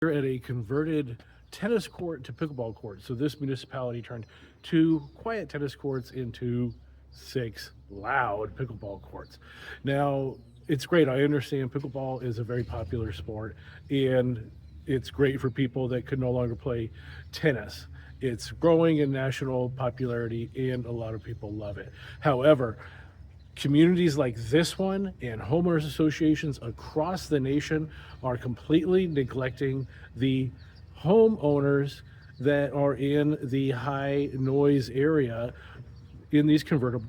We're at a converted tennis court to pickleball court. So this municipality turned two quiet tennis courts into six loud pickleball courts. Now, it's great. I understand pickleball is a very popular sport and it's great for people that could no longer play tennis. It's growing in national popularity and a lot of people love it. However, communities like this one and homeowners associations across the nation are completely neglecting the homeowners that are in the high noise area in these converted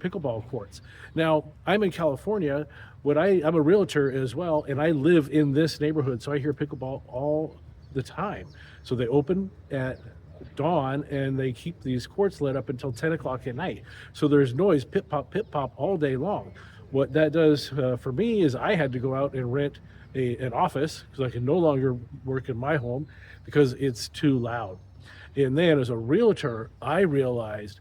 pickleball courts. Now, I'm in California. I'm a realtor as well, and I live in this neighborhood, so I hear pickleball all the time. So they open at dawn and they keep these courts lit up until 10 o'clock at night. So there's noise, pip pop all day long. What that does for me is I had to go out and rent an office because I can no longer work in my home because it's too loud. And then as a realtor, I realized,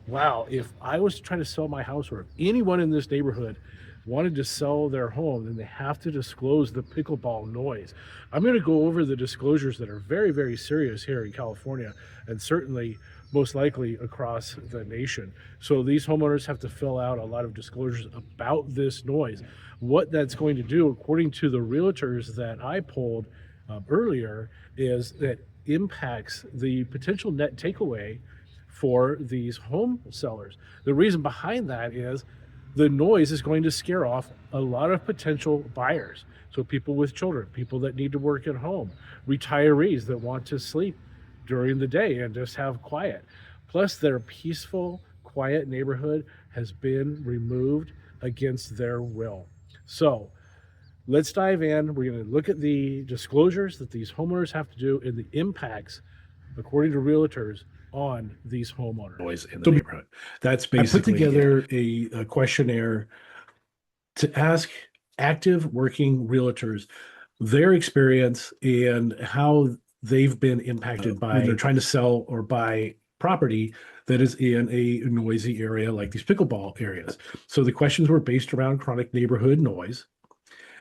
wow, if I was trying to sell my house or if anyone in this neighborhood wanted to sell their home, then they have to disclose the pickleball noise. I'm going to go over the disclosures that are very, very serious here in California and certainly most likely across the nation. So these homeowners have to fill out a lot of disclosures about this noise. What that's going to do, according to the realtors that I polled earlier, is that impacts the potential net takeaway for these home sellers. The reason behind that is the noise is going to scare off a lot of potential buyers. So people with children, people that need to work at home, retirees that want to sleep during the day and just have quiet. Plus their peaceful, quiet neighborhood has been removed against their will. So let's dive in. We're going to look at the disclosures that these homeowners have to do and the impacts, according to realtors, on these homeowners. Noise in the neighborhood. That's basically. I put together a questionnaire to ask active working realtors their experience and how they've been impacted by when they're trying to sell or buy property that is in a noisy area like these pickleball areas. So the questions were based around chronic neighborhood noise.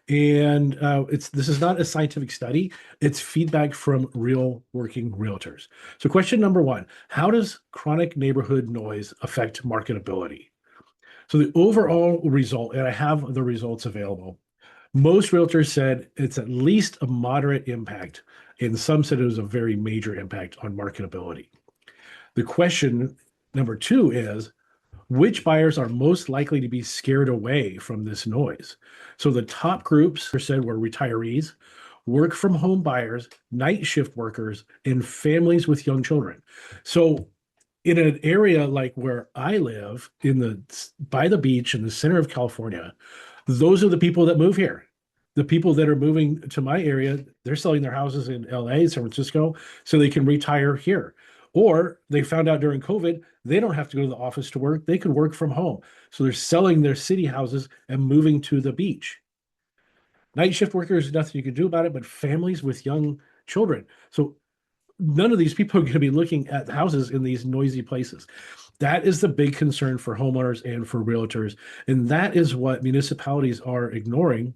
And this is not a scientific study. It's feedback from real working realtors. So question number one, how does chronic neighborhood noise affect marketability? So the overall result, and I have the results available, most realtors said it's at least a moderate impact, and some said it was a very major impact on marketability. The question number two is, which buyers are most likely to be scared away from this noise? So the top groups said were retirees, work from home buyers, night shift workers, and families with young children. So in an area like where I live by the beach in the center of California, those are the people that move here. The people that are moving to my area, they're selling their houses in LA, San Francisco, so they can retire here. Or they found out during COVID, they don't have to go to the office to work. They can work from home. So they're selling their city houses and moving to the beach. Night shift workers, nothing you can do about it, but families with young children. So none of these people are going to be looking at houses in these noisy places. That is the big concern for homeowners and for realtors. And that is what municipalities are ignoring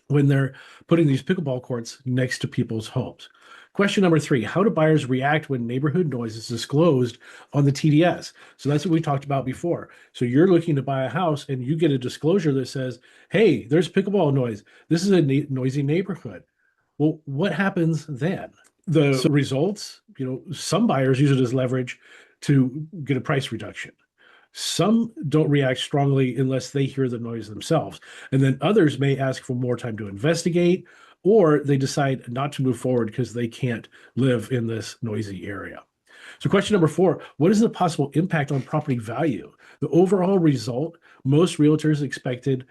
when they're putting these pickleball courts next to people's homes. Question number three, how do buyers react when neighborhood noise is disclosed on the TDS? So that's what we talked about before. So you're looking to buy a house and you get a disclosure that says, hey, there's pickleball noise. This is a noisy neighborhood. Well, what happens then? The results, some buyers use it as leverage to get a price reduction. Some don't react strongly unless they hear the noise themselves. And then others may ask for more time to investigate, or they decide not to move forward because they can't live in this noisy area. So question number four, what is the possible impact on property value? The overall result, most realtors expected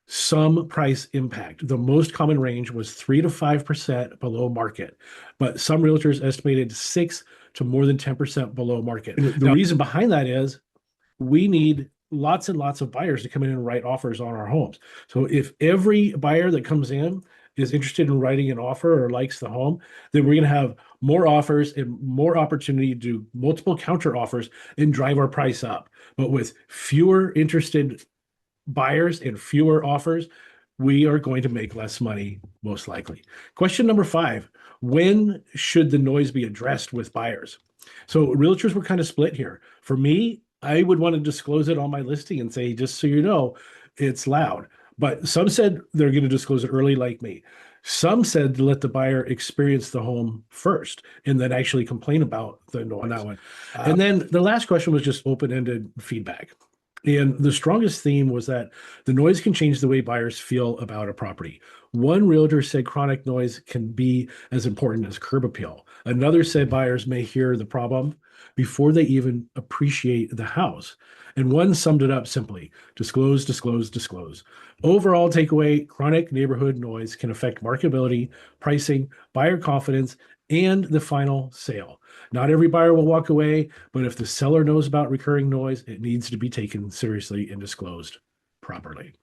some price impact. The most common range was 3 to 5% below market, but some realtors estimated 6 to more than 10% below market. The reason behind that is we need lots and lots of buyers to come in and write offers on our homes. So if every buyer that comes in is interested in writing an offer or likes the home, then we're going to have more offers and more opportunity to do multiple counter offers and drive our price up. But with fewer interested buyers and fewer offers, we are going to make less money, most likely. Question number five, when should the noise be addressed with buyers? So realtors were kind of split here. For me, I would want to disclose it on my listing and say, just so you know, it's loud. But some said they're going to disclose it early, like me. Some said to let the buyer experience the home first and then actually complain about the noise on that one. And then the last question was just open-ended feedback. And the strongest theme was that the noise can change the way buyers feel about a property. One realtor said chronic noise can be as important as curb appeal. Another said buyers may hear the problem before they even appreciate the house. And one summed it up simply: disclose, disclose, disclose. Overall takeaway: chronic neighborhood noise can affect marketability, pricing, buyer confidence, and the final sale. Not every buyer will walk away, but if the seller knows about recurring noise, it needs to be taken seriously and disclosed properly.